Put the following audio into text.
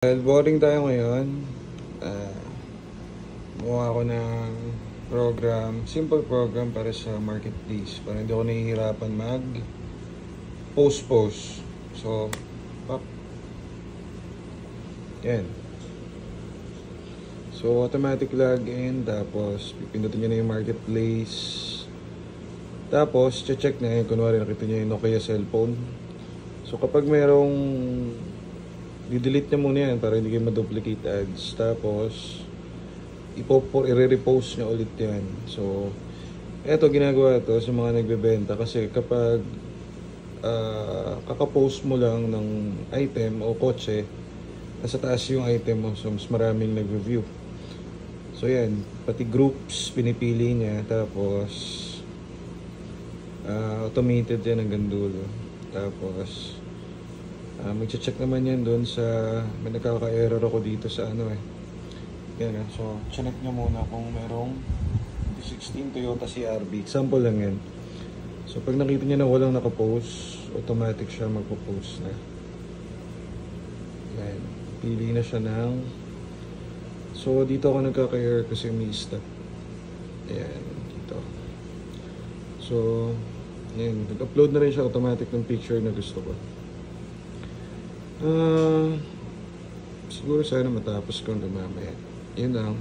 Dahil boring tayo ngayon, gumawa ako ng simple program para sa marketplace para hindi ako nahihirapan mag post. So, pop. Yan. So, automatic login, tapos pipindutin nyo na yung marketplace. Tapos, check na yun, kunwari nakita nyo yung Nokia cellphone. So, kapag merong i-delete niya muna yan para hindi kayo ma-duplicate ads. Tapos, i-repost niya ulit yan. So, eto ginagawa to sa mga nagbebenta kasi kapag kakapost mo lang ng item o kotse, nasa taas yung item mo, so mas maraming nag-review. So, yan. Pati groups, pinipili niya. Tapos, automated yan hanggang dulo. Tapos, mag-check naman yan doon sa may nagkaka-error ako dito sa yan. So check nyo muna kung merong 2016 Toyota CR-V, sample lang yan. So pag nakita nyo na walang nakapost, automatic siya magpo-post na. Yan, pili na siya ng so dito ako nagkaka-error kasi may stop. Ayan, dito. So yan, nag-upload na rin siya automatic ng picture na gusto ko. Siguro sana matapos ko na mamaya. Yun lang.